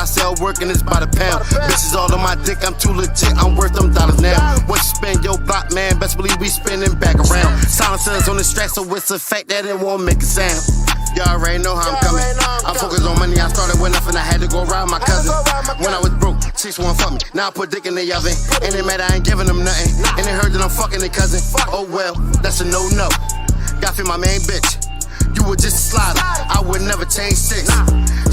sell work and it's by the pound. Bitches all on my dick, I'm too legit, I'm worth them dollars now. What you spend, yo block, man, best believe we spinning back around. Silencers on the strap, so it's a fact that it won't make a sound. Y'all already know how I'm coming. I'm focused on money, I started with nothing, I had to go rob my cousin. When I was broke, chicks won't fuck me. Now I put dick in the oven. And it matter, I ain't giving them nothing. And they heard that I'm fucking their cousin. Oh well, that's a no-no. Got for my main bitch. You were just a slider, I would never change six.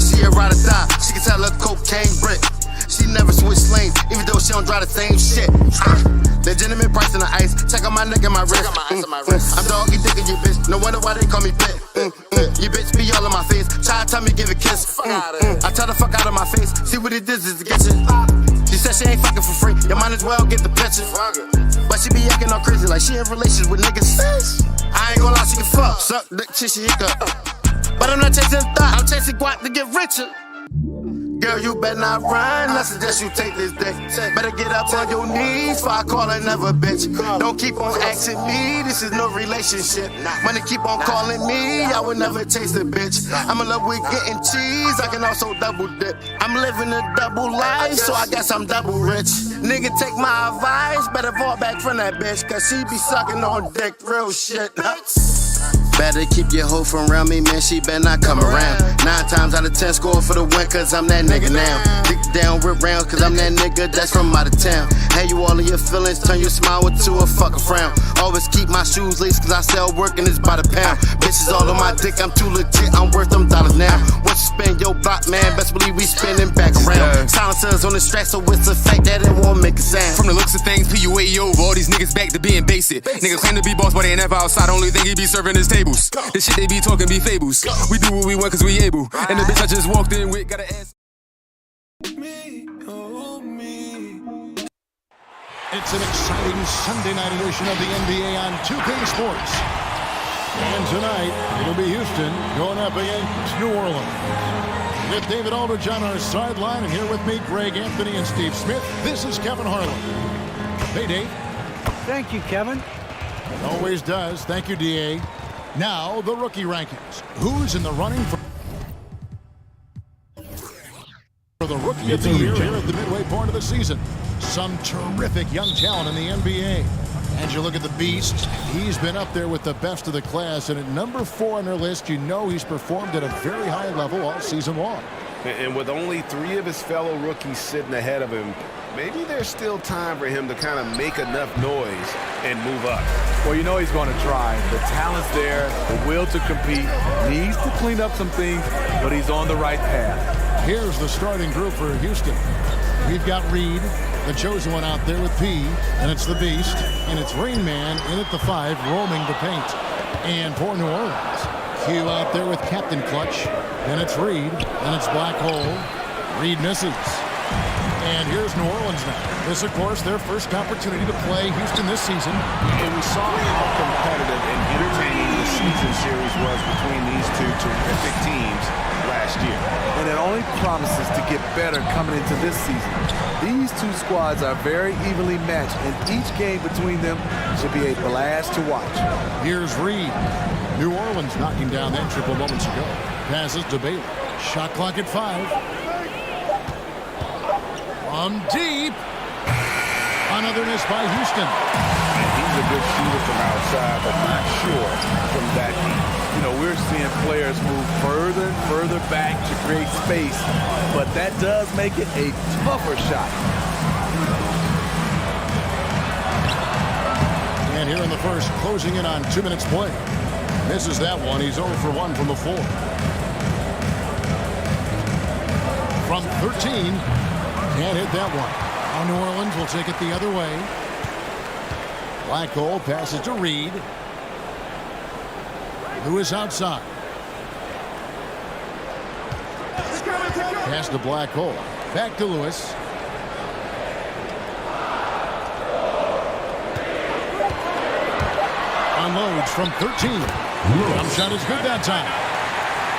She a ride or die, she can tell her cocaine brick. She never switch lanes, even though she don't drive the same shit. Legitimate price in the ice, check out my neck and my wrist. I'm doggy dickin' you bitch, no wonder why they call me Pit. You bitch be all in my face, try to tell me give a kiss. I tell the fuck out of my face, see what it is to get you. She said she ain't fucking for free, you might as well get the picture. But she be acting all crazy like she in relations with niggas. I ain't gonna lie, she can fuck, suck dick till she hiccup. But I'm not chasing thought, I'm chasing guap to get richer. Girl, you better not run, I suggest you take this dick. Better get up on your knees before I call another bitch. Don't keep on asking me, this is no relationship. When they keep on calling me, I would never taste a bitch. I'm in love with getting cheese, I can also double dip. I'm living a double life, so I guess I'm double rich. Nigga, take my advice, better fall back from that bitch, cause she be sucking on dick, real shit. Better keep your hoe from around me, man, she better not come around. 9 times out of 10 score for the win, cause I'm that nigga now. Dick down with rounds, cause I'm that nigga that's from out of town. Hey, you all in your feelings, turn your smile into a fucking frown. Always keep my shoes laced, cause I sell work and it's by the pound. Bitches all on my dick, I'm too legit, I'm worth them dollars now. What you spend, yo block, man, best believe we spinning back around. Silencers on the strap, so it's a fact that it won't make a sound. From the looks of things, PUA over, all these niggas back to being basic. Niggas claim to be boss, but they ain't never outside, only thing he be serving is tables. The shit they be talking be fables. We do what we want cause we able. And the bitch I just walked in with got an ass. Me, oh me. It's an exciting Sunday night edition of the NBA on 2K Sports. And tonight, it'll be Houston going up against New Orleans. With David Aldridge on our sideline, and here with me, Greg Anthony and Steve Smith, this is Kevin Harlan. Hey, Dave. Thank you, Kevin. Always does. Thank you, D.A. Now, the rookie rankings. Who's in the running for the rookie of the year here at the midway point of the season? Some terrific young talent in the NBA. And you look at the beast, he's been up there with the best of the class. And at number 4 on their list, you know he's performed at a very high level all season long. And with only 3 of his fellow rookies sitting ahead of him, maybe there's still time for him to kind of make enough noise and move up. Well, you know he's going to try. The talent's there, the will to compete, needs to clean up some things, but he's on the right path. Here's the starting group for Houston. We've got Reed, the chosen one out there with P, and it's the Beast, and it's Rain Man in at the 5, roaming the paint. And for New Orleans, Q out there with Captain Clutch, and it's Reed, and it's Black Hole. Reed misses. And here's New Orleans now. This, of course, their first opportunity to play Houston this season. And we saw how competitive and entertaining the season series was between these two terrific teams last year. And it only promises to get better coming into this season. These two squads are very evenly matched, and each game between them should be a blast to watch. Here's Reed. New Orleans knocking down that triple moments ago. Passes to Baylor. Shot clock at 5. From deep. Another miss by Houston. He's a good shooter from outside, but not sure from that deep. You know, we're seeing players move further and further back to create space, but that does make it a tougher shot. And here in the first, closing in on 2 minutes play. Misses that one. He's 0 for 1 from the floor. From 13, can't hit that one. Now New Orleans will take it the other way. Black Hole passes to Reed. Lewis outside. Pass to Black Hole. Back to Lewis. Unloads from 13. Jump shot is good that time.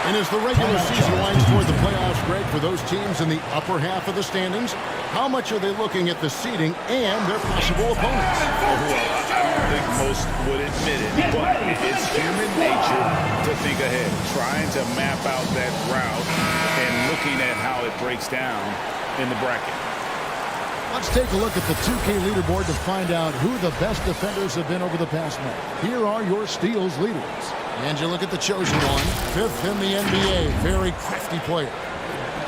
And as the regular season winds toward the playoffs, Greg, for those teams in the upper half of the standings, how much are they looking at the seeding and their possible opponents? Well, I don't think most would admit it, but it's human nature to think ahead, trying to map out that route and looking at how it breaks down in the bracket. Let's take a look at the 2K leaderboard to find out who the best defenders have been over the past month. Here are your steals leaders. And you look at the chosen one, 5th in the NBA, very crafty player.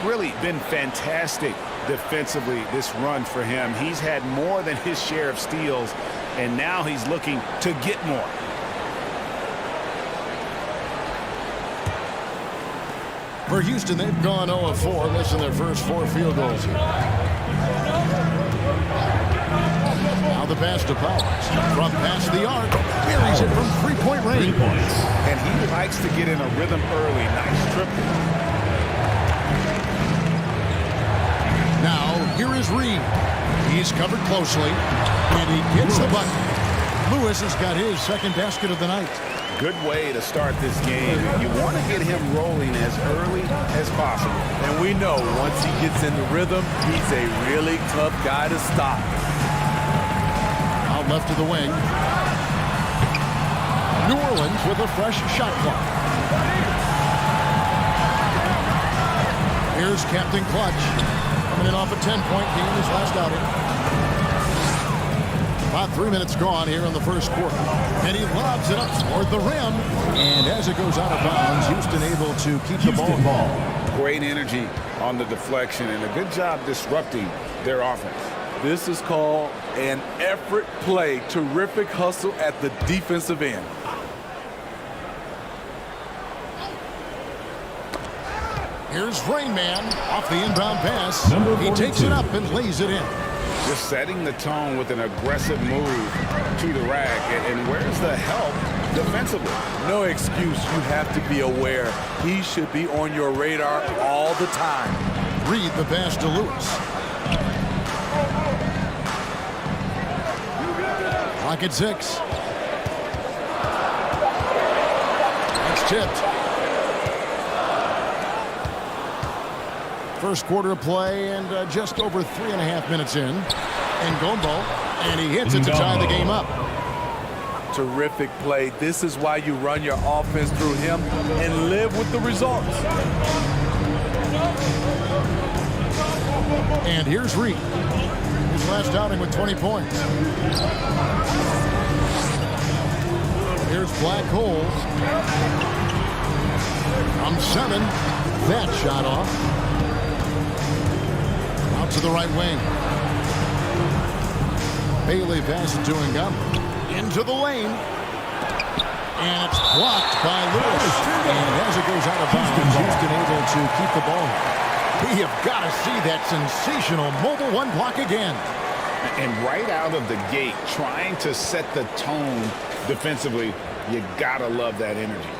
Really been fantastic defensively this run for him. He's had more than his share of steals, and now he's looking to get more. For Houston, they've gone 0 of 4, missing their first 4 field goals here. Now the pass to Powers. From past the arc, buries it from three-point range. 3 points. And he likes to get in a rhythm early. Nice triple. Now, here is Reed. He's covered closely, and he gets the bucket. Lewis has got his second basket of the night. Good way to start this game. You want to get him rolling as early as possible. And we know once he gets in the rhythm, he's a really tough guy to stop. Out left to the wing. New Orleans with a fresh shot clock. Here's Captain Clutch. Coming in off a 10-point game his last outing. About 3 minutes gone here in the first quarter. And he lobs it up toward the rim. And as it goes out of bounds, Houston able to keep the ball. Great energy on the deflection and a good job disrupting their offense. This is called an effort play. Terrific hustle at the defensive end. Here's Rain Man off the inbound pass. He takes it up and lays it in. Just setting the tone with an aggressive move to the rack. And where's the help defensively? No excuse. You have to be aware. He should be on your radar all the time. Reed the pass to Lewis. Clock at 6. That's tipped. First quarter of play and just over 3.5 minutes in. And Gombo, and he hits it to tie the game up. Terrific play. This is why you run your offense through him and live with the results. And here's Reed. His last outing with 20 points. Here's Black Holes. From 7. That shot off. Out to the right wing. Bailey passes to Ngam. Into the lane. And it's blocked by Lewis. And as it goes out of bounds, Houston able to keep the ball. We have got to see that sensational mobile one block again. And right out of the gate, trying to set the tone defensively, you got to love that energy.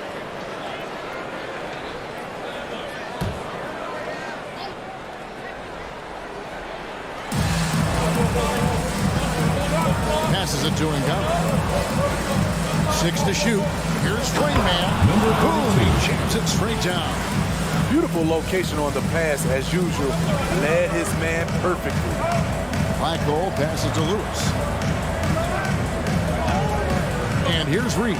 Passes it to Ngam. 6 to shoot. Here's Rain Man. Boom, he jams it straight down. Beautiful location on the pass as usual. Led his man perfectly. Black Hole passes to Lewis. And here's Reed.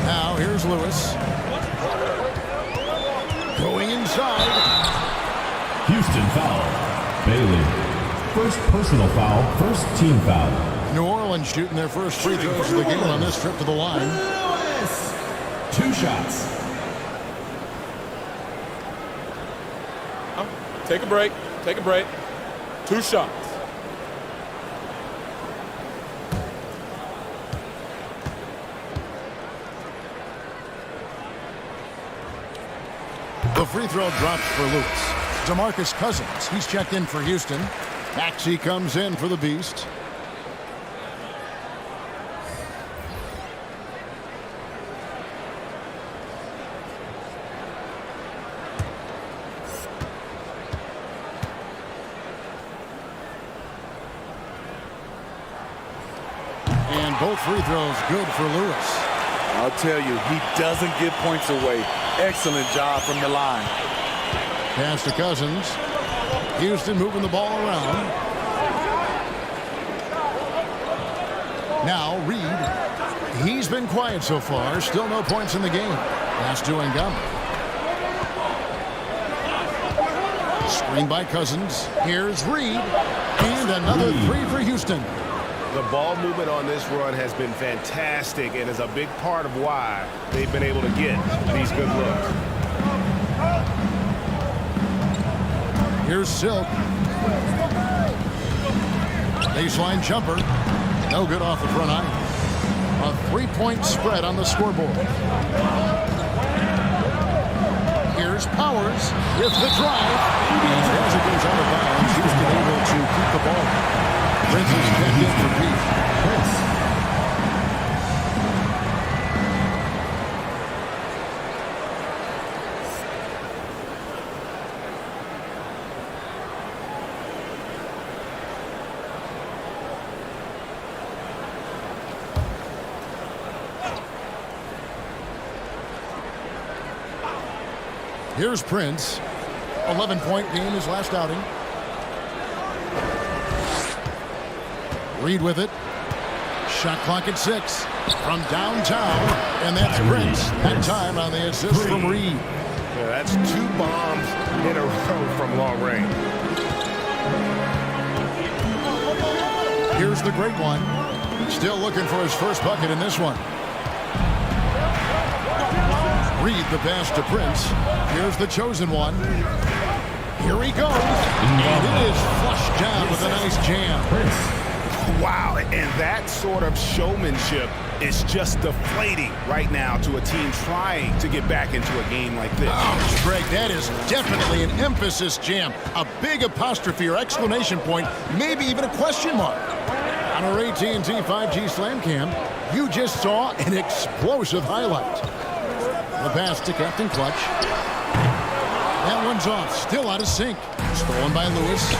Now here's Lewis. Going inside. Houston foul. Bailey. First personal foul, first team foul. New Orleans shooting their first free throws of the game on this trip to the line. Lewis. 2 shots. Take a break. Take a break. 2 shots. The free throw drops for Lewis. DeMarcus Cousins, he's checked in for Houston. Maxey comes in for the Beast. And both free throws good for Lewis. I'll tell you, he doesn't give points away. Excellent job from the line. Pass to Cousins. Houston moving the ball around. Now Reed. He's been quiet so far. Still no points in the game. Pass to Ngama. Screen by Cousins. Here's Reed. And another three for Houston. The ball movement on this run has been fantastic and is a big part of why they've been able to get these good looks. Here's Silk. Baseline jumper. No good off the front iron. A 3-point spread on the scoreboard. Here's Powers with the drive. And as it goes out of bounds, Houston able to keep the ball. Prince is kept in for Pete. Prince. Here's Prince. 11-point game his last outing. Reed with it. Shot clock at 6 from downtown, and that's Prince. That time on the assist from Reed. Yeah, that's 2 bombs in a row from long range. Here's the great one. Still looking for his first bucket in this one. Reed the pass to Prince. Here's the chosen one. Here he goes. And it is flushed down with a nice jam. Prince. Wow, and that sort of showmanship is just deflating right now to a team trying to get back into a game like this. Oh, Greg, that is definitely an emphasis jam. A big apostrophe or exclamation point, maybe even a question mark. On our AT&T 5G Slam Cam, you just saw an explosive highlight. The pass to Captain Clutch. That one's off, still out of sync. Stolen by Lewis.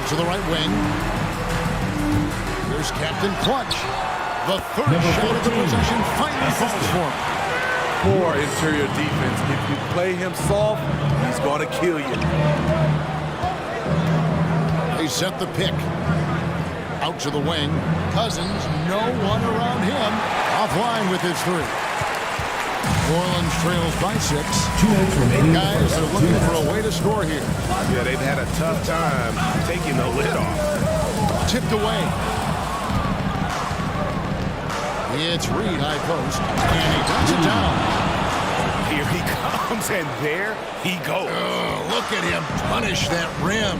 To the right wing. Here's Captain Clutch. The third shot of the possession finally falls for him. Poor interior defense. If you play him soft, he's going to kill you. They set the pick. Out to the wing. Cousins, no one around him. Offline with his 3. New Orleans trails by 6. 2 minutes remaining. Guys are looking for a way to score here. Yeah, they've had a tough time taking the lid off. Tipped away. It's Reed, high post, and he knocks it down. Here he comes, and there he goes. Oh, look at him punish that rim.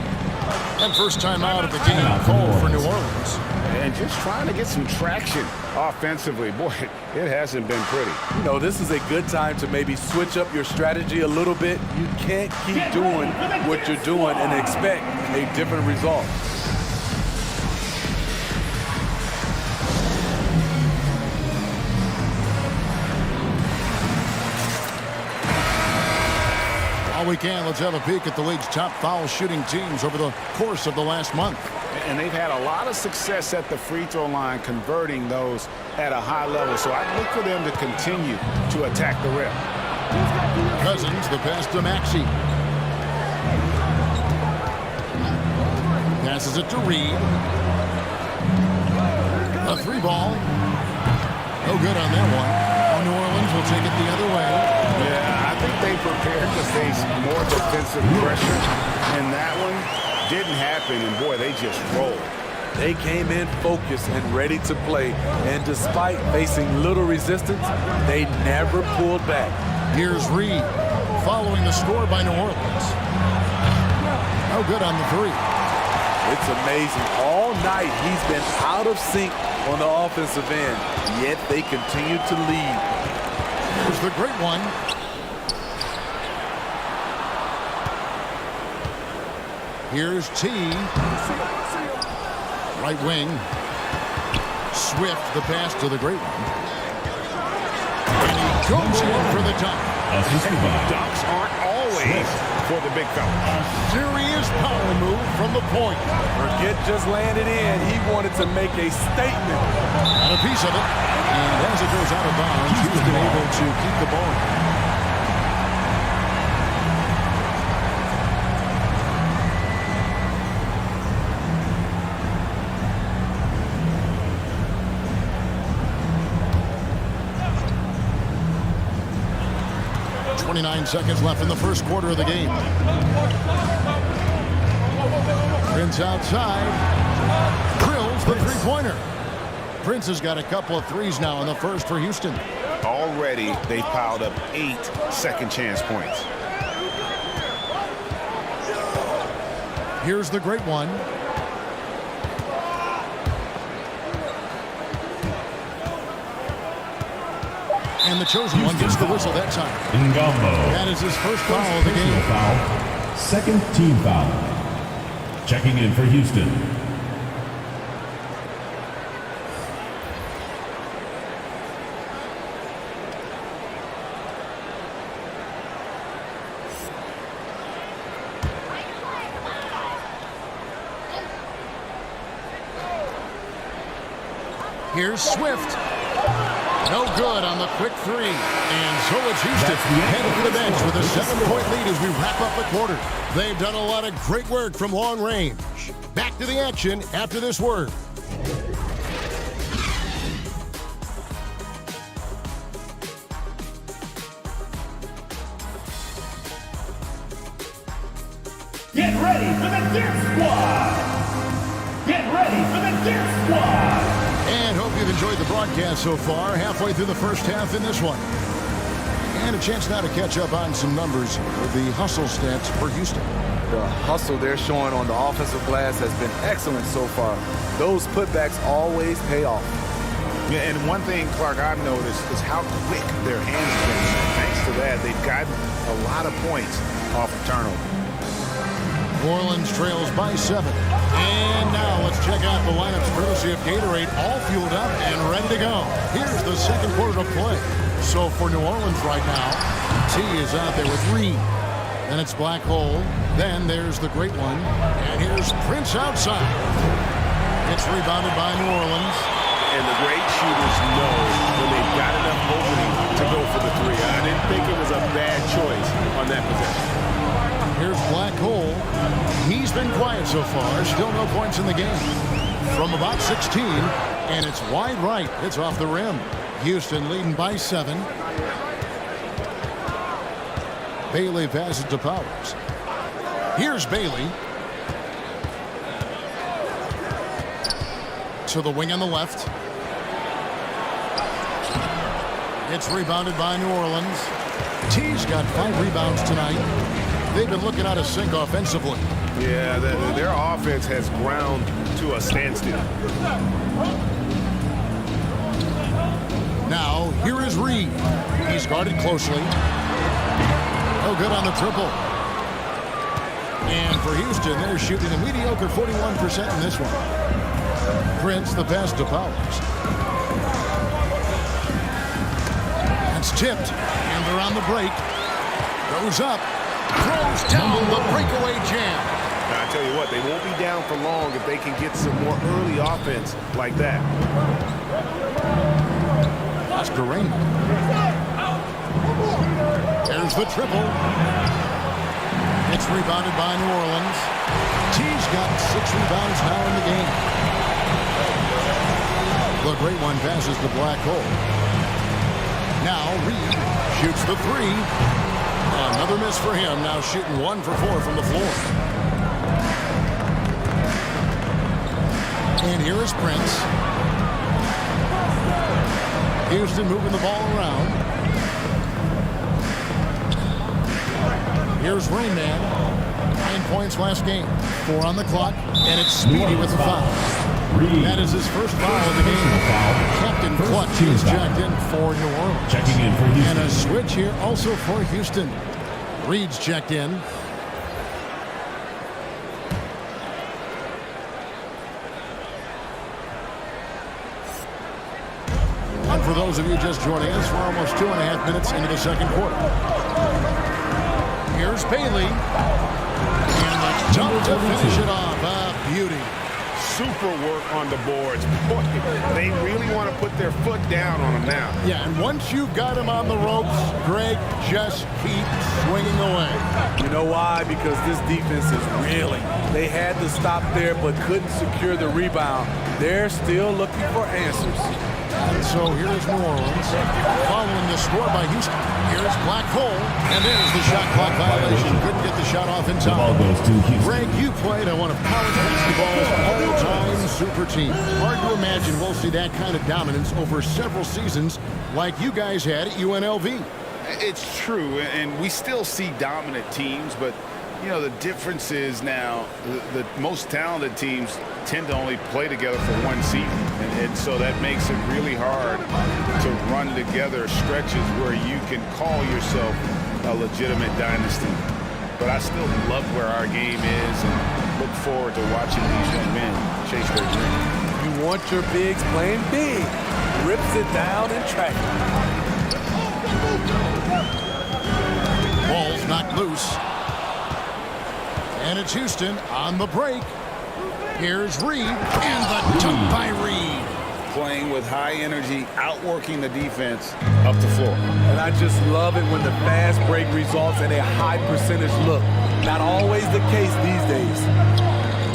And first time out of the game called for New Orleans. And just trying to get some traction offensively. Boy, it hasn't been pretty. You know, this is a good time to maybe switch up your strategy a little bit. You can't keep doing what you're doing and expect a different result. All we can, let's have a peek at the league's top foul shooting teams over the course of the last month. And they've had a lot of success at the free throw line, converting those at a high level. So I look for them to continue to attack the rim. Cousins, the pass to Maxey. Passes it to Reed. A 3 ball. No good on that one. New Orleans will take it the other way. Yeah, I think they prepared to face more defensive pressure, and that one didn't happen, and boy, they just rolled. They came in focused and ready to play, and despite facing little resistance, they never pulled back. Here's Reed, following the score by New Orleans. No good on the 3. It's amazing. All night he's been out of sync on the offensive end, yet they continue to lead. Here's the great one. Here's T. Right wing. Swift, the pass to the great one. And he goes in for the dunk. Dunks aren't always for the big fella. Serious power move from the point. Forget just landed in. He wanted to make a statement. Got a piece of it. And as it goes out of bounds, Houston able to keep the ball. Seconds left in the first quarter of the game. Prince outside. Drills the three-pointer. Prince has got a couple of threes now in the first for Houston. Already, they've piled up 8 second-chance points. Here's the great one. And the chosen one gets the whistle that time. Ngombo. That is his first foul of the game. Foul. Second team foul. Checking in for Houston. Here's Swift. No good on the quick three. And so it's Houston headed to the bench with a 7-point lead as we wrap up the quarter. They've done a lot of great work from long range. Back to the action after this word. Get ready for the Dip Squad! Get ready for the Dip Squad! And hope you've enjoyed the broadcast so far. Halfway through the first half in this one. And a chance now to catch up on some numbers with the hustle stats for Houston. The hustle they're showing on the offensive glass has been excellent so far. Those putbacks always pay off. Yeah, and one thing, Clark, I've noticed is how quick their hands have been. Thanks to that, they've gotten a lot of points off of turnover. New Orleans trails by 7. And now let's check out the lineups courtesy of Gatorade, all fueled up and ready to go. Here's the second quarter to play. So for New Orleans right now, T is out there with Reed. Then it's Black Hole. Then there's the great one. And here's Prince outside. It's rebounded by New Orleans. And the great shooters know when they've got enough opening to go for the three. I didn't think it was a bad choice on that possession. Here's Black Hole. He's been quiet so far. Still no points in the game. From about 16, and it's wide right. It's off the rim. Houston leading by 7. Bailey passes to Powers. Here's Bailey. To the wing on the left. It's rebounded by New Orleans. T's got 5 rebounds tonight. They've been looking out of sync offensively. Yeah, their offense has ground to a standstill. Now, here is Reed. He's guarded closely. No good on the triple. And for Houston, they're shooting a mediocre 41% in this one. Prince, the pass to Powers. That's tipped. And they're on the break. Goes up. Throws down the breakaway jam. Now, I tell you what, they won't be down for long if they can get some more early offense like that. Oscar Raymond. There's the triple. It's rebounded by New Orleans. T's got 6 rebounds now in the game. The great one passes to Black Hole. Now Reed shoots the 3. Another miss for him. Now shooting 1 for 4 from the floor. And here is Prince. Houston moving the ball around. Here's Rain Man. 9 points last game. 4 on the clock. And it's Speedy with the foul. That is his first foul of the game. Captain Clutch is checked in for New Orleans. Checking in for Houston. And a switch here also for Houston. Reed's checked in. And for those of you just joining us, we're almost 2.5 minutes into the second quarter. Here's Bailey. And the jump to finish it off. Beauty. Super work on the boards. Boy, they really want to put their foot down on them now. Yeah, and once you've got him on the ropes, Greg, just keep swinging away. You know why? Because this defense is reeling. They had to stop there but couldn't secure the rebound. They're still looking for answers. And so here's New Orleans following the score by Houston. Here's Black Hole, and there's the shot clock violation. Couldn't get the shot off in The ball time. goes to Houston. Greg, you played on one of college basketball's all-time super teams. Hard to imagine we'll see that kind of dominance over several seasons like you guys had at UNLV. It's true, and we still see dominant teams, but you know, the difference is now the most talented teams tend to only play together for one season, and so that makes it really hard to run together stretches where you can call yourself a legitimate dynasty. But I still love where our game is and look forward to watching these young men chase their dream. You want your bigs playing big. Rips it down in traffic. Ball's knocked loose. And it's Houston on the break. Here's Reed, and the dunk by Reed. Playing with high energy, outworking the defense up the floor. And I just love it when the fast break results in a high percentage look. Not always the case these days.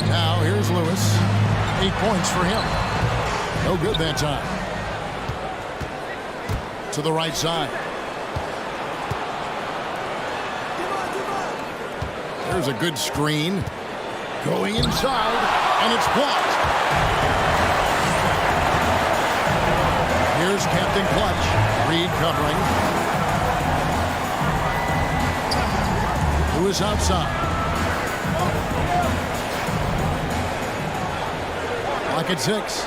Now here's Lewis. 8 points for him. No good that time. To the right side. There's a good screen. Going inside, and it's blocked. Here's Captain Clutch. Reed covering. Lewis outside. Clock at 6.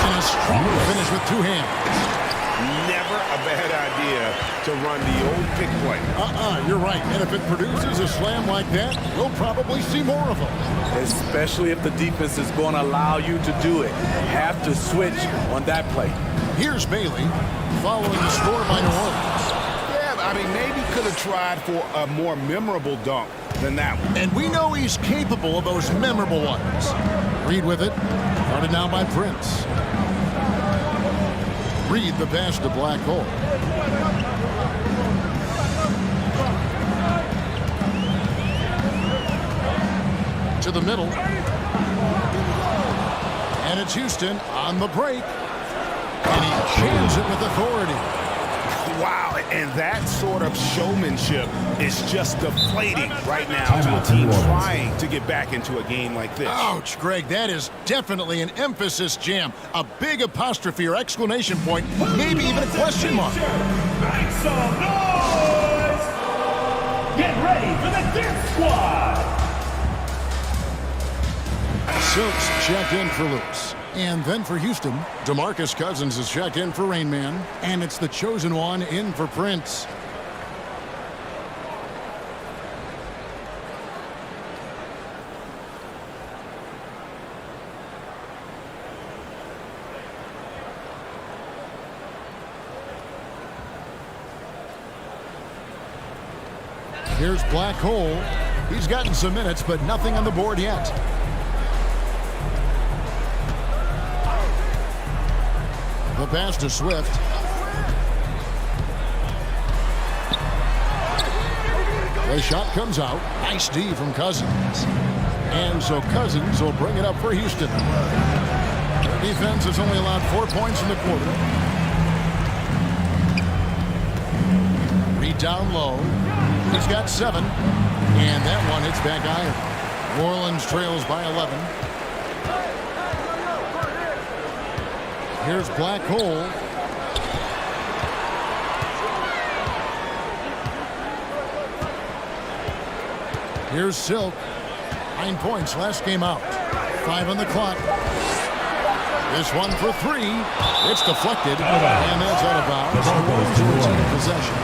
And a strong finish with 2 hands. Never a bad idea to run the old pick play. You're right. And if it produces a slam like that, we'll probably see more of them. Especially if the defense is going to allow you to do it. Have to switch on that play. Here's Bailey following the score by New Orleans. Yeah, I mean, maybe could have tried for a more memorable dunk than that one. And we know he's capable of those memorable ones. Reed with it. Guarded now by Prince. Reed the pass to Black Hole. To the middle. And it's Houston on the break. And he jams it with authority. Wow, and that sort of showmanship is just deflating right now to a team trying to get back into a game like this. Ouch, Greg, that is definitely an emphasis jam. A big apostrophe or exclamation point, maybe even a question mark. Make some noise! Get ready for the Death Squad! Silks checked in for Lewis. And then for Houston, DeMarcus Cousins is checked in for Rain Man. And it's the chosen one in for Prince. Here's Black Hole. He's gotten some minutes, but nothing on the board yet. The pass to Swift. The shot comes out. Nice D from Cousins. And so Cousins will bring it up for Houston. Their defense has only allowed 4 points in the quarter. Reed down low. He's got 7. And that one hits back iron. New Orleans trails by 11. Here's Black Hole. Here's Silk. 9 points last game out. 5 on the clock. This one for 3. It's deflected. And that's out of bounds. The Warriors retain possession.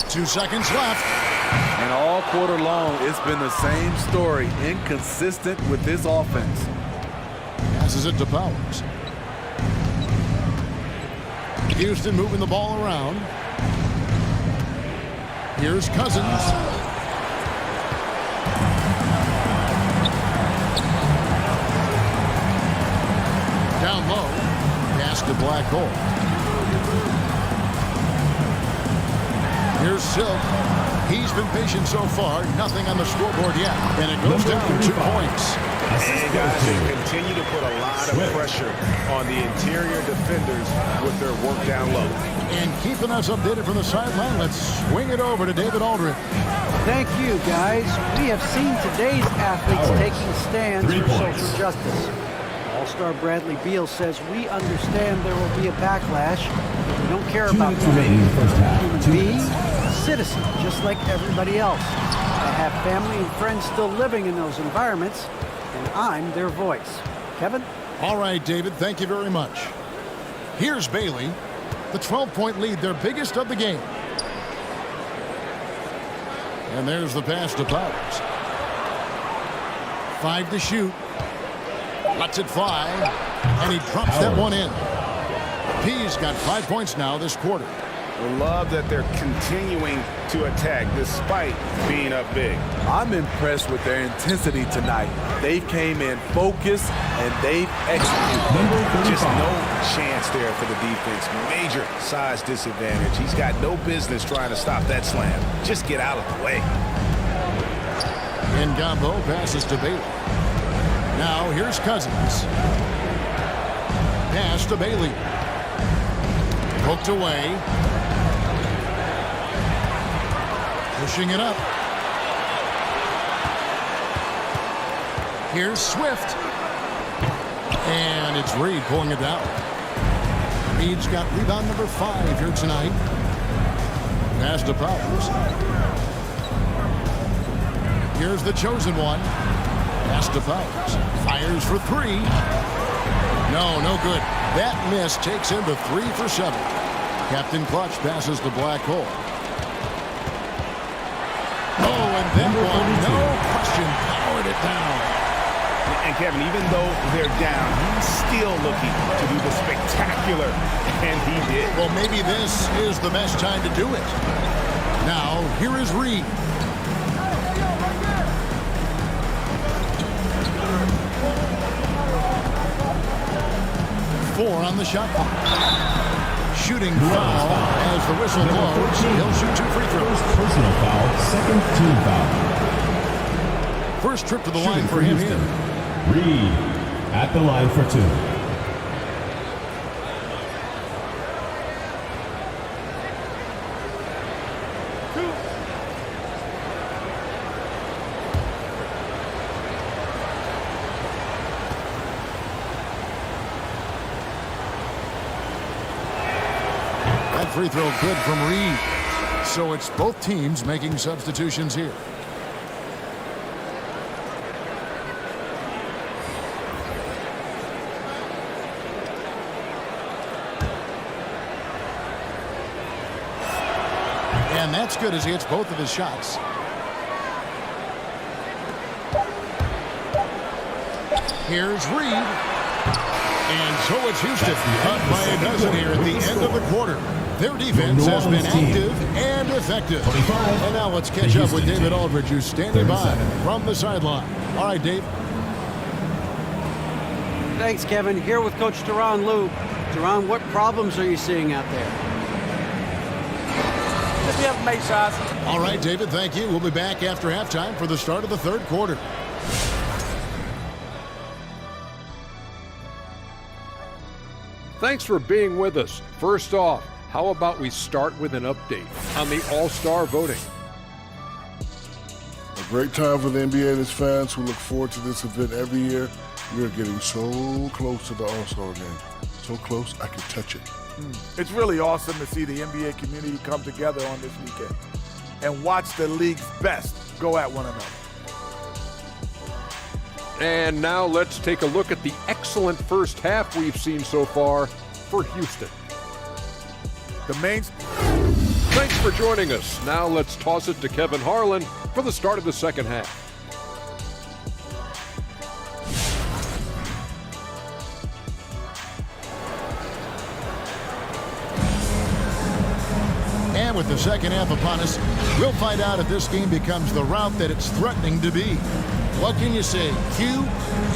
Two seconds left. And all quarter long, it's been the same story, inconsistent with this offense. Passes it to Powers. Houston moving the ball around. Here's Cousins. Down low. Pass to Black Hole. Here's Silk. He's been patient so far. Nothing on the scoreboard yet. And it goes down 2 points. And guys, they continue to put a lot of pressure on the interior defenders with their work down low. And keeping us updated from the sideline, let's swing it over to David Aldridge. Thank you, guys. We have seen today's athletes taking stands for social justice. All-Star Bradley Beal says, we understand there will be a backlash. We don't care about that. Human being, a citizen, just like everybody else. I have family and friends still living in those environments, and I'm their voice. Kevin? All right, David, thank you very much. Here's Bailey. The 12-point lead, their biggest of the game. And there's the pass to Powers. 5 to shoot. Lets it fly. And he drops that one in. P's got 5 points now this quarter. We love that they're continuing to attack despite being up big. I'm impressed with their intensity tonight. They came in focused and they've executed. Just no chance there for the defense. Major size disadvantage. He's got no business trying to stop that slam. Just get out of the way. Ngombo passes to Bailey. Now here's Cousins. Pass to Bailey. Hooked away. Pushing it up. Here's Swift. And it's Reed pulling it down. Reed's got rebound number 5 here tonight. Pass to Powers. Here's the chosen one. Pass to Powers. Fires for 3. No good. That miss takes him to 3 for 7. Captain Clutch passes to Black Hole. Oh, and that one, no question, powered it down. And Kevin, even though they're down, he's still looking to do the spectacular, and he did. Well, maybe this is the best time to do it. Now, here is Reed. Four on the shot clock. Shooting foul as the whistle blows. He'll shoot 2 free throws. Personal foul, second team foul. First trip to the line for him here. Reed at the line for 2. Free throw good from Reed. So it's both teams making substitutions here. And that's good as he hits both of his shots. Here's Reed. And so it's Houston up by a dozen here at the end of the quarter. Their defense has been active and effective. And now let's catch up with David Aldridge, who's standing by from the sideline. All right, Dave. Thanks, Kevin. Here with Coach Teron Lou. Teron, what problems are you seeing out there? Just we haven't made shots. All right, David, thank you. We'll be back after halftime for the start of the third quarter. Thanks for being with us. First off, how about we start with an update on the All-Star voting? A great time for the NBA and its fans who look forward to this event every year. We are getting so close to the All-Star game. So close, I can touch it. It's really awesome to see the NBA community come together on this weekend and watch the league's best go at one another. And now let's take a look at the excellent first half we've seen so far for Houston. The main... Thanks for joining us. Now let's toss it to Kevin Harlan for the start of the second half. And with the second half upon us, we'll find out if this game becomes the route that it's threatening to be. What can you say? Q,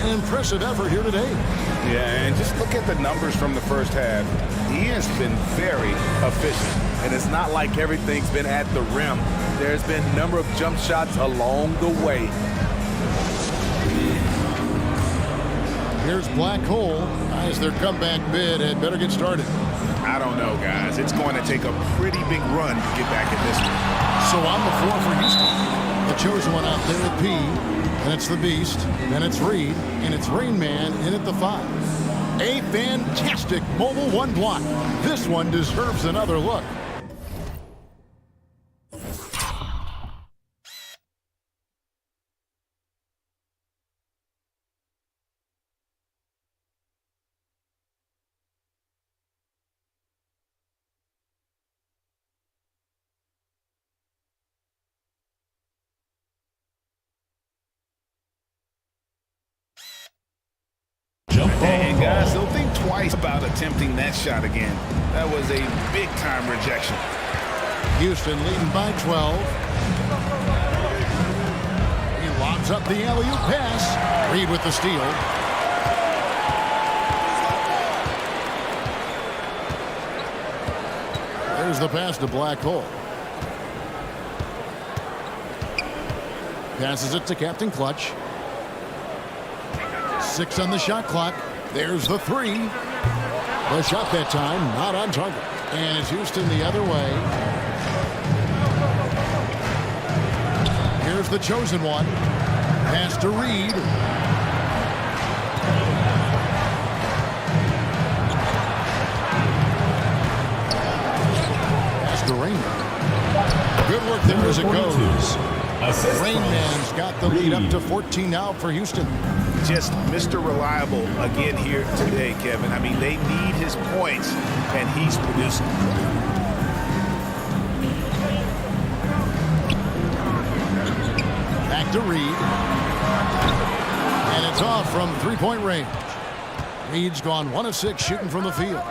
an impressive effort here today. Yeah, and just look at the numbers from the first half. He has been very efficient. And it's not like everything's been at the rim. There's been a number of jump shots along the way. Here's Black Hole as their comeback bid had better get started. I don't know, guys. It's going to take a pretty big run to get back in this one. So on the floor for Houston. The chosen one out there at P, and it's the Beast, then it's Reed, and it's Rain Man in at the 5. A fantastic mobile one block. This one deserves another look. And guys, don't think twice about attempting that shot again. That was a big-time rejection. Houston leading by 12. He lobs up the alley-oop pass. Reed with the steal. There's the pass to Black Hole. Passes it to Captain Clutch. 6 on the shot clock. There's the 3. The shot that time, not on target. And it's Houston the other way. Here's the chosen one. Pass to Reed. Pass to Rain. Good work there as it goes. Rain Man's got the lead up to 14 now for Houston. Just Mr. Reliable again here today, Kevin. I mean, they need his points, and he's producing. Back to Reed. And it's off from three-point range. Reed's gone 1 of 6 shooting from the field.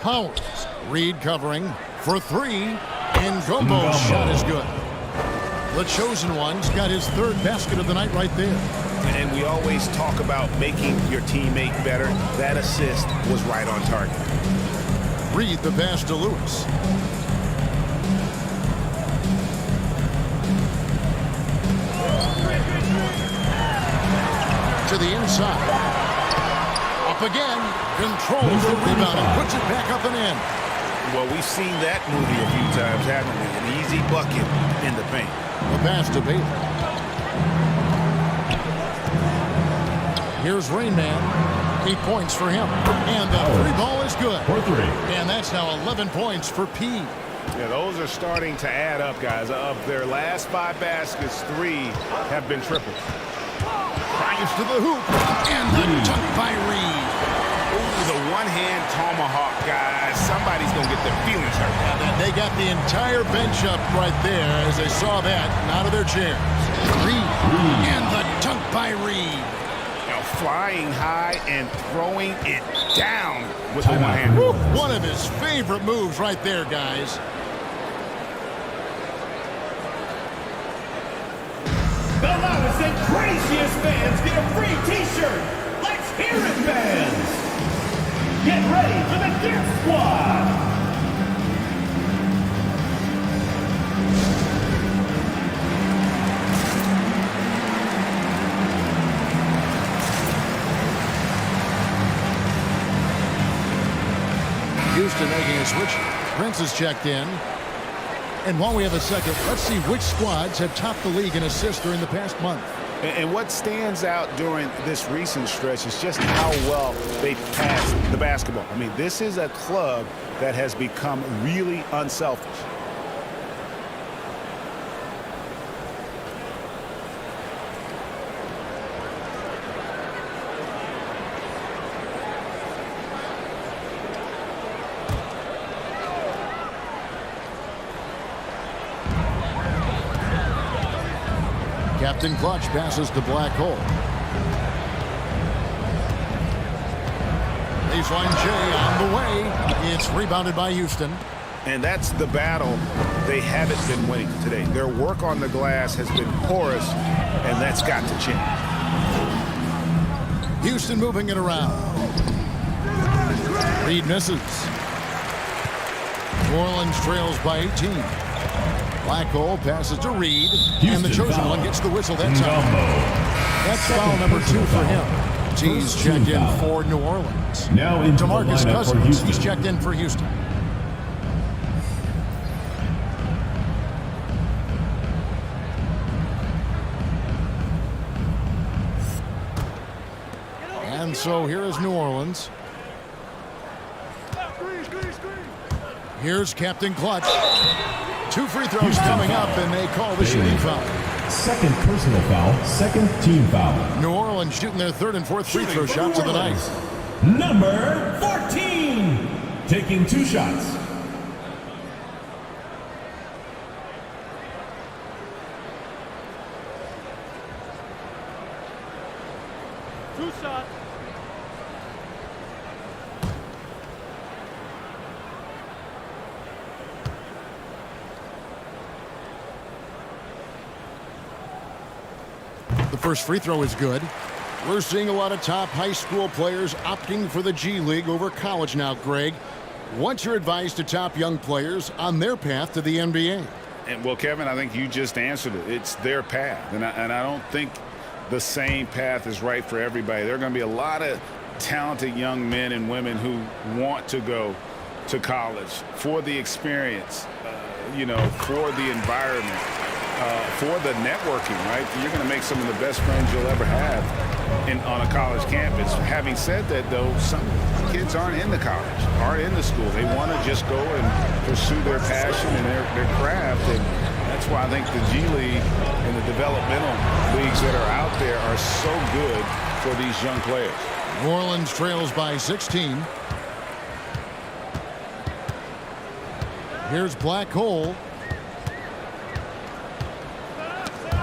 Powers. Reed covering for 3. And Gombo's shot is good. The chosen one's got his 3rd basket of the night right there. And we always talk about making your teammate better. That assist was right on target. Reed the pass to Lewis. To the inside. Up again. Controls the rebound and puts it back up and in. Well, we've seen that movie a few times, haven't we? An easy bucket in the paint. The pass to Bailey. Here's Rain Man. 8 points for him. And the 3 ball is good. For 3. And that's now 11 points for P. Yeah, those are starting to add up, guys. Of their last 5 baskets, 3 have been triple. Drives to the hoop. And the dunk by Reed. Ooh, the one-hand tomahawk, guys. Somebody's going to get their feelings hurt. And they got the entire bench up right there as they saw that and out of their chairs. Reed. And the dunk by Reed. Now flying high and throwing it down with the one hand. One of his favorite moves right there, guys. The loudest and craziest fans get a free t-shirt. Let's hear it, fans. Get ready for the Death Squad. Houston making a switch. Prince is checked in. And while we have a second, let's see which squads have topped the league in assists during the past month. And what stands out during this recent stretch is just how well they pass the basketball. I mean, this is a club that has become really unselfish. Captain Clutch passes to Black Hole. Baseline J on the way. It's rebounded by Houston. And that's the battle they haven't been winning today. Their work on the glass has been porous, and that's got to change. Houston moving it around. Reed misses. New Orleans trails by 18. Black Hole passes to Reed, and the chosen one gets the whistle that time. That's foul number 2 for him. G's checked in for New Orleans. Now into DeMarcus the lineup Cousins, for Houston. he's checked in for Houston. And so here is New Orleans. Here's Captain Clutch. 2 free throws coming up, and they call the shooting foul. Second personal foul, second team foul. New Orleans shooting their 3rd and 4th free throw shots of the night. Number 14, taking 2 shots. The first free throw is good. We're seeing a lot of top high school players opting for the G League over college now, Greg. What's your advice to top young players on their path to the NBA? And well, Kevin, I think you just answered it. It's their path. And I don't think the same path is right for everybody. There are going to be a lot of talented young men and women who want to go to college for the experience, for the environment. For the networking, right? You're going to make some of the best friends you'll ever have on a college campus. Having said that, though, some kids aren't into college, aren't into school. They want to just go and pursue their passion and their craft. And that's why I think the G League and the developmental leagues that are out there are so good for these young players. New Orleans trails by 16. Here's Black Hole.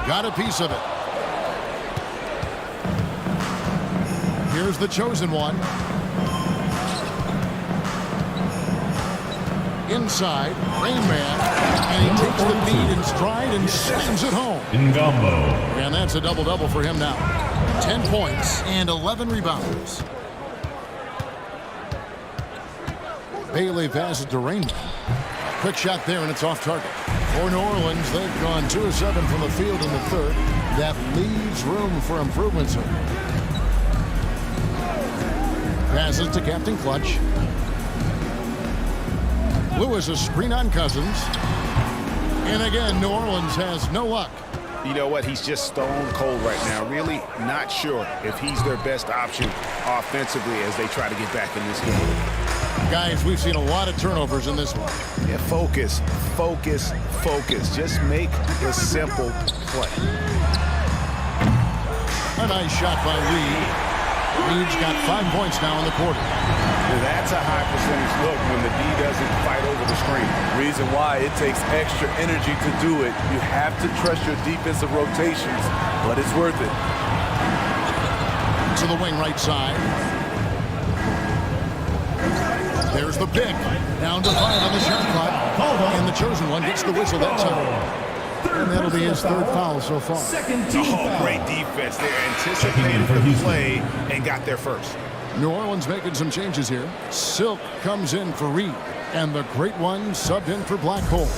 Got a piece of it. Here's the chosen one. Inside, Rain Man, and he takes the lead in stride and slams it home. Ngumbo. And that's a double-double for him now. 10 points and 11 rebounds. Bailey passes to Rain Man. Quick shot there, and it's off target. For New Orleans, they've gone 2 of 7 from the field in the 3rd. That leaves room for improvement, sir. Passes to Captain Clutch. Lewis a screen on Cousins. And again, New Orleans has no luck. You know what? He's just stone cold right now. Really not sure if he's their best option offensively as they try to get back in this game. Guys, we've seen a lot of turnovers in this one. Yeah, focus. Just make a simple play. A nice shot by Reed. Reed's got 5 points now in the quarter. That's a high percentage look when the D doesn't fight over the screen. Reason why it takes extra energy to do it. You have to trust your defensive rotations, but it's worth it. To the wing right side. There's the pick. Down to 5 on the shot clock. And the chosen one gets the whistle that time. And that'll be his 3rd foul so far. Great defense. They anticipated the play and got there first. New Orleans making some changes here. Silk comes in for Reed. And the great one subbed in for Black Hole.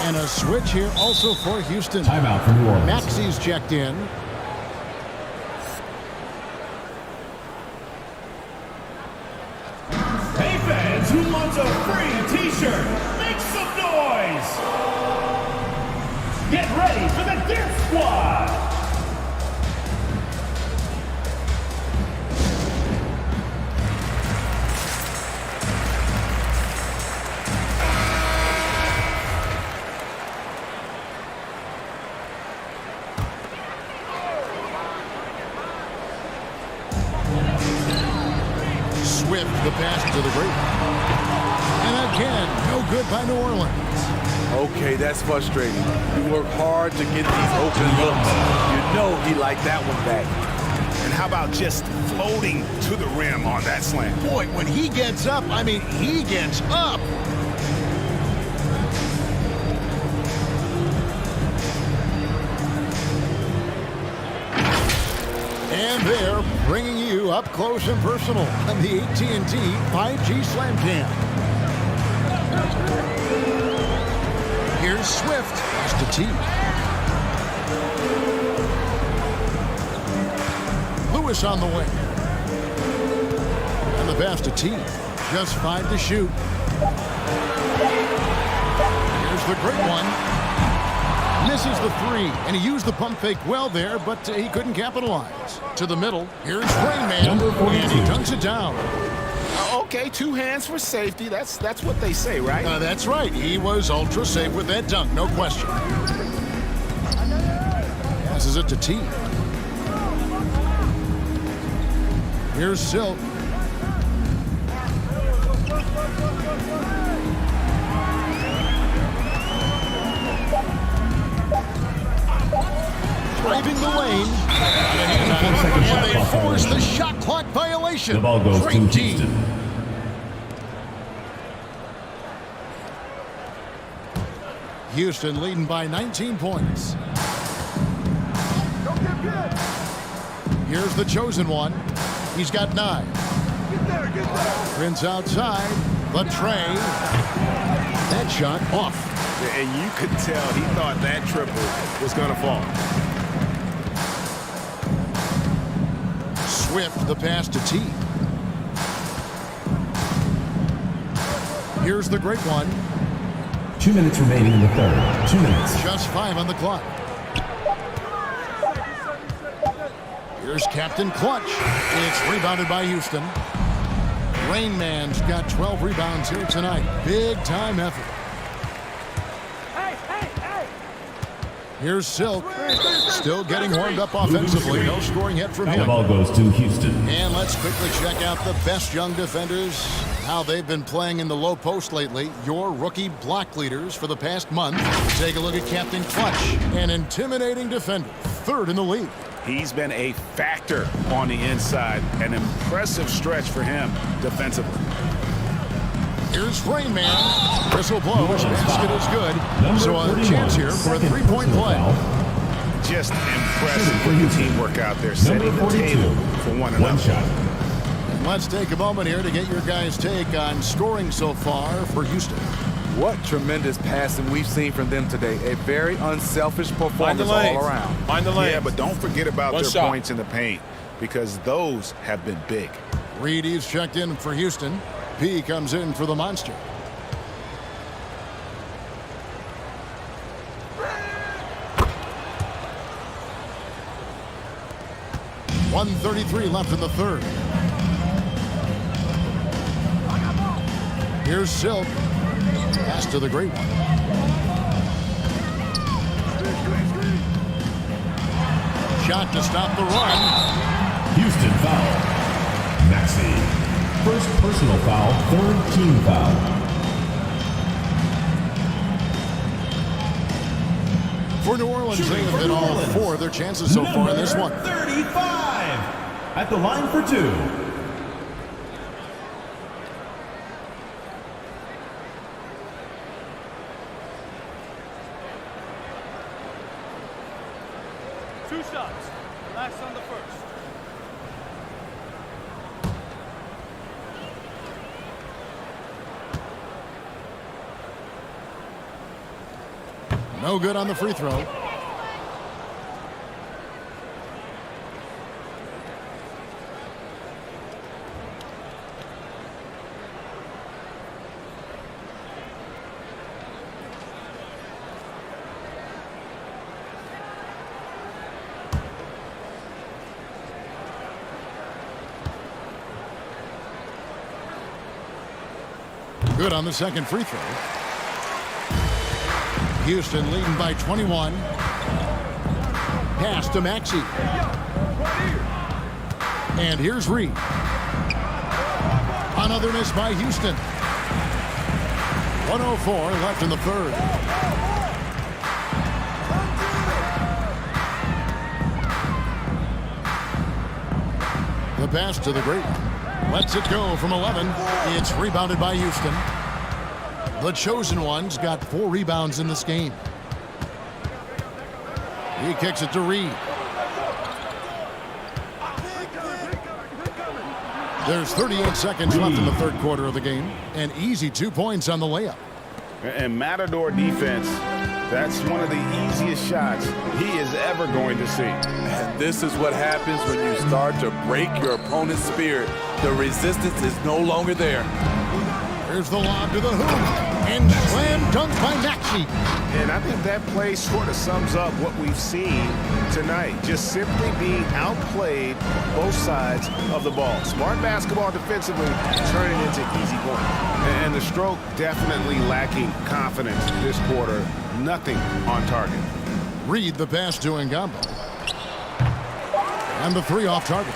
And a switch here also for Houston. Timeout for New Orleans. Maxey's checked in. Hey fans, who wants a free t-shirt? Make some noise! Get ready for the Death Squad! Swift, the pass to the break. And again, no good by New Orleans. Okay, that's frustrating. You work hard to get these open looks. You know he liked that one back. And how about just floating to the rim on that slam? Boy, when he gets up, I mean, he gets up. And they're bringing you up close and personal on the AT&T 5G Slam Cam. Here's Swift. Pass to T. Lewis on the wing. And the pass to T. Just 5 to shoot. Here's the great one. Misses the 3, and he used the pump fake well there, but he couldn't capitalize. To the middle. Here's Rain Man, and he dunks it down. Okay, 2 hands for safety. That's what they say, right? That's right. He was ultra safe with that dunk, no question. Passes it to T. Here's Silk. Driving the lane. And they force the shot clock violation. The ball goes to Houston. Houston leading by 19 points. Here's the chosen one. He's got 9. Prince outside. The tray. That shot off. And you could tell he thought that triple was going to fall. Swift, the pass to T. Here's the great one. 2 minutes remaining in the third. 2 minutes. Just 5 on the clock. Here's Captain Clutch. It's rebounded by Houston. Rain Man's got 12 rebounds here tonight. Big time effort. Here's Silk. Still getting warmed up offensively. No scoring hit from him. The ball goes to Houston. And let's quickly check out the best young defenders, how they've been playing in the low post lately. Your rookie block leaders for the past month. Take a look at Captain Clutch, an intimidating defender, 3rd in the league. He's been a factor on the inside. An impressive stretch for him defensively. Here's Rain Man. Whistle blows. Basket is good. So a chance here for a 3-point play. Just impressive with the teamwork out there, setting the table for one another. Shot. And let's take a moment here to get your guys' take on scoring so far for Houston. What tremendous passing we've seen from them today. A very unselfish performance all around. Find the lane. Yeah, but don't forget about One their shot. points in the paint, because those have been big. Reedy's checked in for Houston. P comes in for the Monster. .133 left in the third. Here's Silk. Pass to the great one. Shot to stop the run. Houston foul. Maxey. First personal foul, 3rd team foul. For New Orleans, they have hit all 4 of their chances so far in this one. 35 at the line for 2. Two shots. Last on the first. No good on the free throw. Good on the second free throw. Houston leading by 21. Pass to Maxey. And here's Reed. Another miss by Houston. 1:04 left in the third. The pass to the great. Lets it go from 11. It's rebounded by Houston. The Chosen Ones got 4 rebounds in this game. He kicks it to Reed. There's 38 seconds left in the third quarter of the game. An easy 2 points on the layup. And Matador defense, that's one of the easiest shots he is ever going to see. And this is what happens when you start to break your opponent's spirit. The resistance is no longer there. Here's the lob to the hoop. And slam dunk by Maxey. And I think that play sort of sums up what we've seen tonight. Just simply being outplayed both sides of the ball. Smart basketball defensively, turning into easy points. And the stroke definitely lacking confidence this quarter. Nothing on target. Reed the pass to Ngamba. And the 3 off target.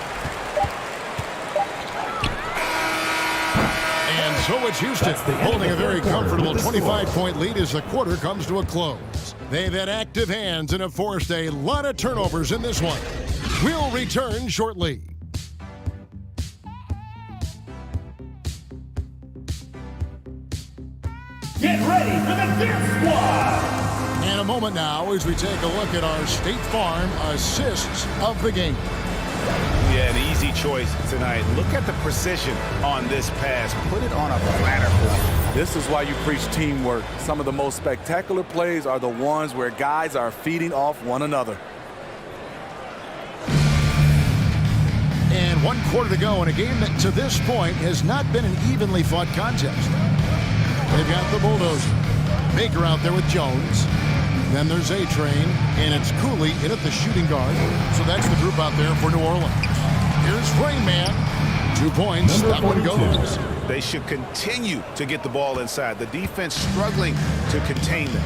And so it's Houston holding a very comfortable 25-point lead as the quarter comes to a close. They've had active hands and have forced a lot of turnovers in this one. We'll return shortly. Get ready for the Death Squad! And a moment now as we take a look at our State Farm assists of the game. Yeah, an easy choice tonight. Look at the precision on this pass. Put it on a platter play. This is why you preach teamwork. Some of the most spectacular plays are the ones where guys are feeding off one another. And 1 quarter to go in a game that to this point has not been an evenly fought contest. They've got the Bulldozer. Baker out there with Jones. Then there's A-Train, and it's Cooley in at the shooting guard. So that's the group out there for New Orleans. Here's Rain Man. 2 points. That one goes. They should continue to get the ball inside. The defense struggling to contain them.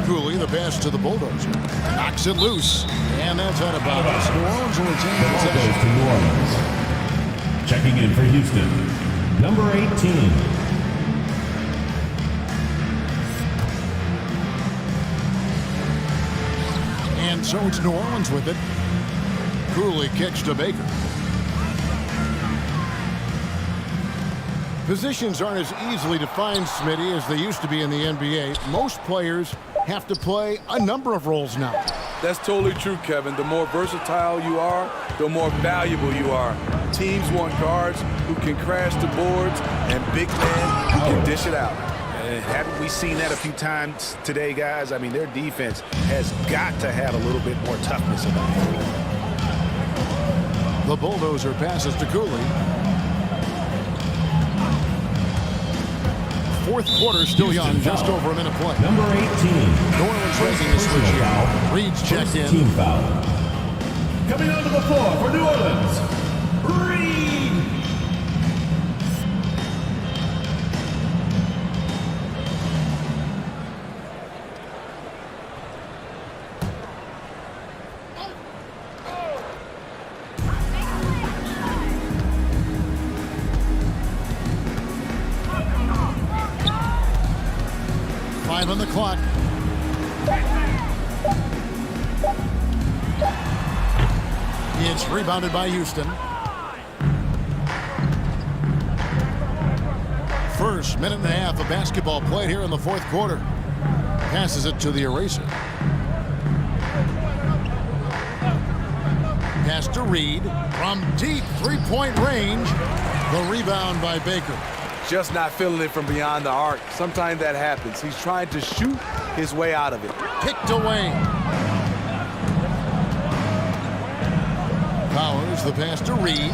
Cooley, the pass to the Bulldozer. Knocks it loose. And that's out of bounds. New Orleans will retain possession. To New Orleans. Checking in for Houston, number 18. And so it's New Orleans with it. Cooley kicks to Baker. Positions aren't as easily defined, Smitty, as they used to be in the NBA. Most players have to play a number of roles now. That's totally true, Kevin. The more versatile you are, the more valuable you are. Teams want guards who can crash the boards and big men who can dish it out. Haven't we seen that a few times today, guys? I mean, their defense has got to have a little bit more toughness about it. The Bulldozer passes to Cooley. Fourth quarter still young, just over a minute play. Number 18. New Orleans making a switch here. Reed's checked in. Team foul. Coming onto the floor for New Orleans, Reed! On the clock. It's rebounded by Houston. First minute and a half of basketball played here in the fourth quarter. Passes it to the eraser. Pass to Reed from deep three-point range. The rebound by Baker. Just not feeling it from beyond the arc. Sometimes that happens. He's trying to shoot his way out of it. Picked away. Powers, the pass to Reed.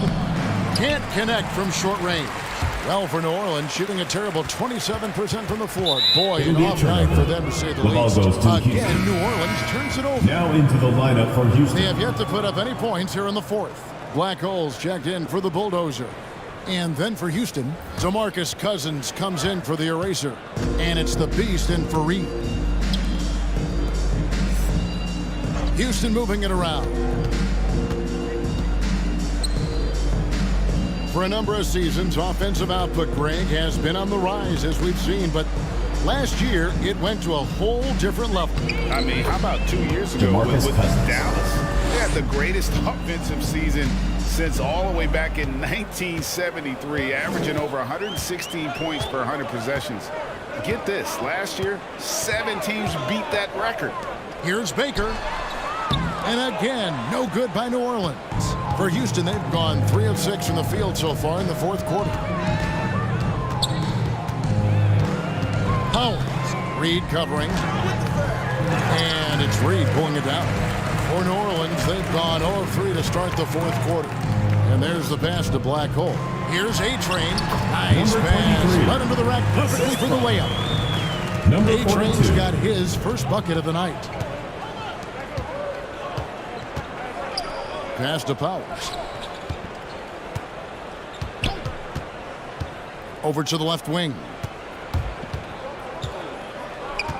Can't connect from short range. Well, for New Orleans, shooting a terrible 27% from the floor. Boy, an off night for them, to say the least. Again, New Orleans turns it over. Now into the lineup for Houston. They have yet to put up any points here in the fourth. Black Holes checked in for the Bulldozer. And then for Houston, DeMarcus Cousins comes in for the eraser. And it's the Beast in for Reed. Houston moving it around. For a number of seasons, offensive output, Greg, has been on the rise, as we've seen, but last year, it went to a whole different level. I mean, how about 2 years ago with Dallas? They had the greatest offensive season since all the way back in 1973, averaging over 116 points per 100 possessions. Get this, last year, 7 teams beat that record. Here's Baker. And again, no good by New Orleans. For Houston, they've gone 3 of 6 from the field so far in the fourth quarter. Howells, Reed covering. And it's Reed pulling it down. For New Orleans, they've gone 0 of 3 to start the fourth quarter. And there's the pass to Black Hole. Here's A-Train. Nice pass. Led into the rack perfectly for the layup. A-Train's got his first bucket of the night. Pass to Powers. Over to the left wing.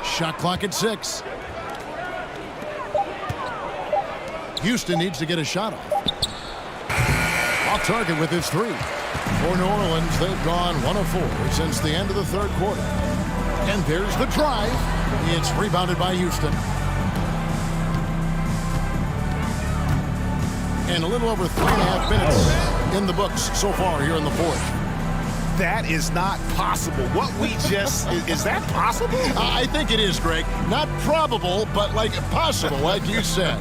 Shot clock at 6. Houston needs to get a shot off. Off target with his 3. For New Orleans, they've gone 1 of 4 since the end of the third quarter. And there's the drive. It's rebounded by Houston. And a little over 3.5 minutes in the books so far here in the fourth. That is not possible. What we just, is that possible? I think it is, Greg. Not probable, but like possible, like you said.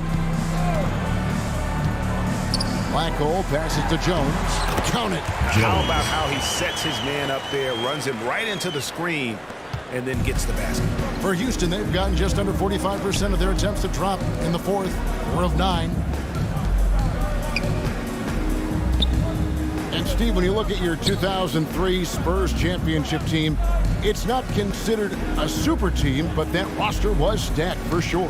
Black Hole passes to Jones. Count it. How about how he sets his man up there, runs him right into the screen, and then gets the basket. For Houston, they've gotten just under 45% of their attempts to drop in the fourth. 4 of 9. And Steve, when you look at your 2003 Spurs championship team, it's not considered a super team, but that roster was stacked for sure.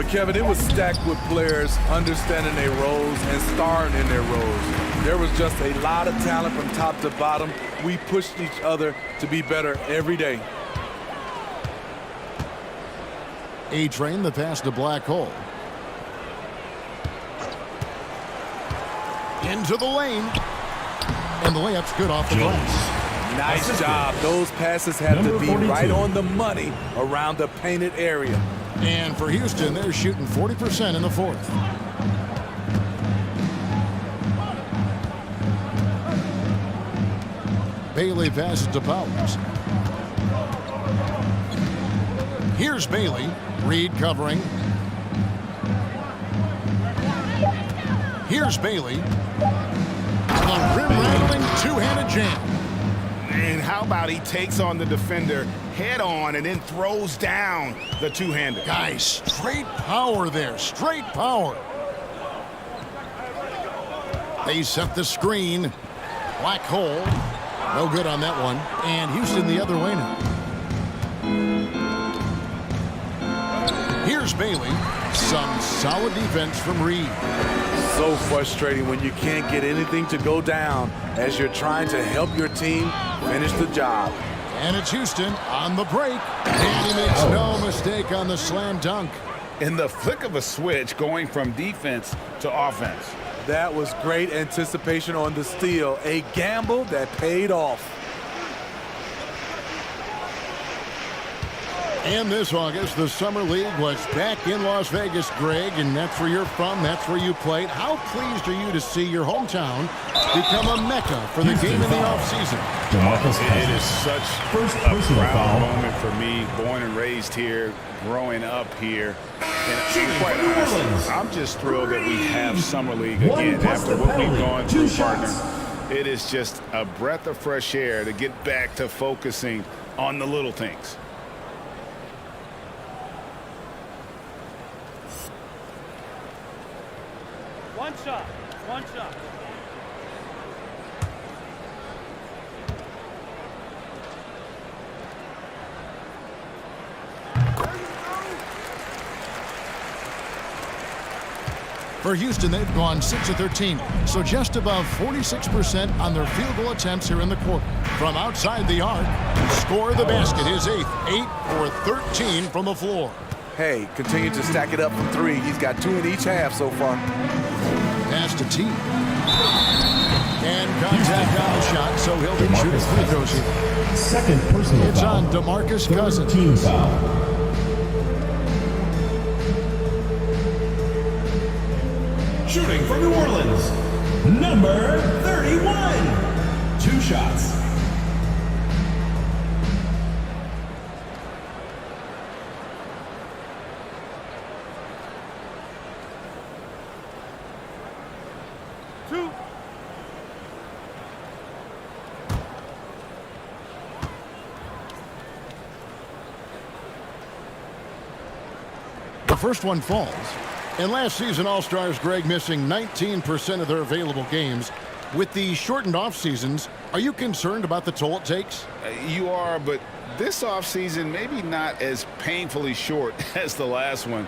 Kevin, it was stacked with players understanding their roles and starring in their roles. There was just a lot of talent from top to bottom. We pushed each other to be better every day. A-Train, the pass to Black Hole. Into the lane. And the layup's good off the glass. Nice job. Those passes had to be right on the money around the painted area. And for Houston, they're shooting 40% in the fourth. Bailey passes to Powers. Here's Bailey. Reed covering. Here's Bailey. The rim-rattling two-handed jam. And how about he takes on the defender head on and then throws down the two-hander. Guys, straight power there. Straight power. They set the screen. Black Hole. No good on that one. And Houston the other way now. Here's Bailey. Some solid defense from Reed. So frustrating when you can't get anything to go down as you're trying to help your team finish the job. And it's Houston on the break. And he makes no mistake on the slam dunk. In the flick of a switch, going from defense to offense. That was great anticipation on the steal. A gamble that paid off. And this August, the Summer League was back in Las Vegas, Greg, and that's where you're from, that's where you played. How pleased are you to see your hometown become a mecca for the game in the offseason? It is such a proud moment for me, born and raised here, growing up here. And quite honestly, I'm just thrilled that we have Summer League again after what we've gone through, partner. It is just a breath of fresh air to get back to focusing on the little things. One shot. One shot. For Houston, they've gone 6 of 13, so just above 46% on their field goal attempts here in the quarter. From outside the arc, score the basket, his 8th, 8 for 13 from the floor. Hey, continue to stack it up from 3. He's got 2 in each half so far. Pass to T. And contact on the shot, so he'll be shooting free throws here. Second personal It's foul. on DeMarcus Cousins. Team foul. Shooting for New Orleans, number 31. 2 shots. The first one falls. And last season, All-Stars, Greg, missing 19% of their available games. With the shortened off seasons, are you concerned about the toll it takes? You are, but this offseason maybe not as painfully short as the last one.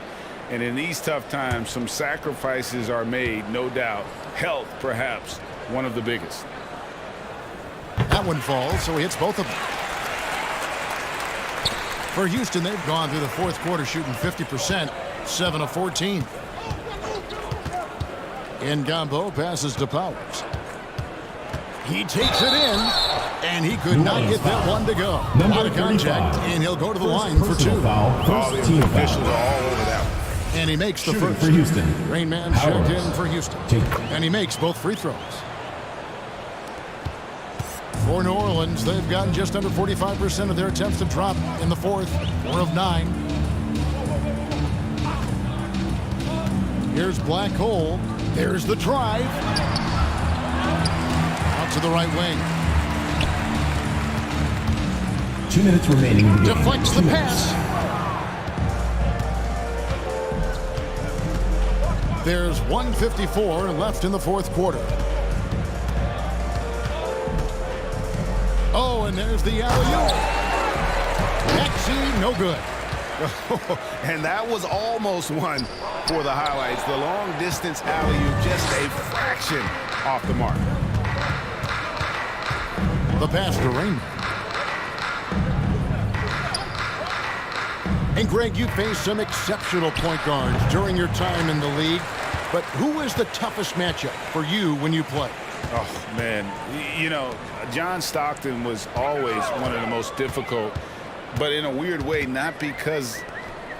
And in these tough times, some sacrifices are made, no doubt. Health, perhaps, one of the biggest. That one falls, so he hits both of them. For Houston, they've gone through the fourth quarter shooting 50%, 7 of 14. Ngombo passes to Powers. He takes it in, and he could not get that one to go. Out of contact, and he'll go to the line for 2. First team Officials foul. are all over that one. And he makes the Shooting first. for Houston. Rain Man Powers. checked in for Houston. And he makes both free throws. For New Orleans, they've gotten just under 45% of their attempts to drop in the fourth. 4 of 9. Here's Black Hole. There's the drive. Out to the right wing. 2 minutes remaining. in the game. Deflects the 2 minutes. pass. There's 1:54 left in the fourth quarter. Oh, and there's the alley-oop. Maxey, no good. And that was almost one for the highlights. The long distance alley-oop, just a fraction off the mark. The pass to Rain. And Greg, you faced some exceptional point guards during your time in the league, but who is the toughest matchup for you when you play? Oh, man. You know, John Stockton was always one of the most difficult, but in a weird way, not because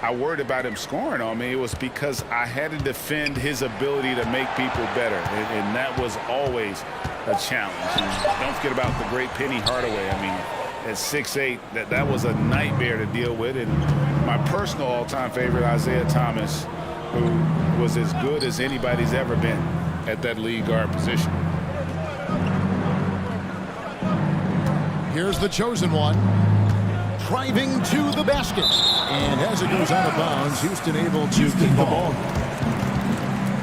I worried about him scoring on me. It was because I had to defend his ability to make people better, and that was always a challenge. And don't forget about the great Penny Hardaway. I mean, at 6'8", that was a nightmare to deal with. And my personal all-time favorite, Isaiah Thomas, who was as good as anybody's ever been at that lead guard position. Here's the chosen one. Driving to the basket. And as it goes out of bounds, Houston able to keep the ball.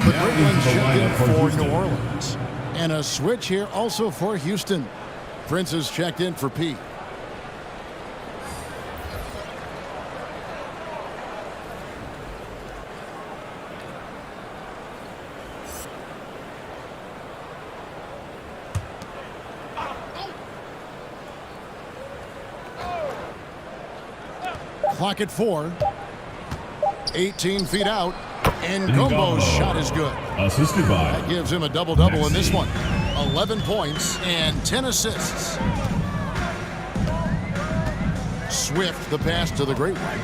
The Brooklyn check in for New Orleans. And a switch here also for Houston. Prince is checked in for P. Clock at 4. 18 feet out. And Gombo's shot is good. Assisted by. That gives him a double-double in this one. 11 points and 10 assists. Swift, the pass to the great one.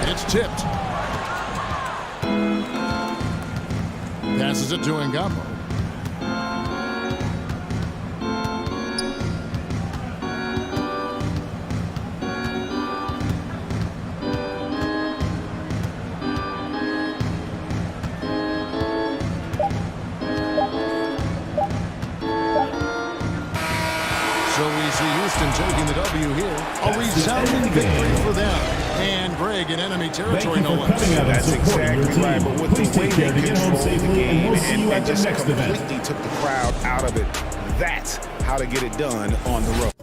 It's tipped. Passes it to Ngombo. Taking the W here. A resounding victory for them. And Greg in enemy territory, no less. That's exactly right. But with the way they controlled the game and just completely event. took the crowd out of it, that's how to get it done on the road.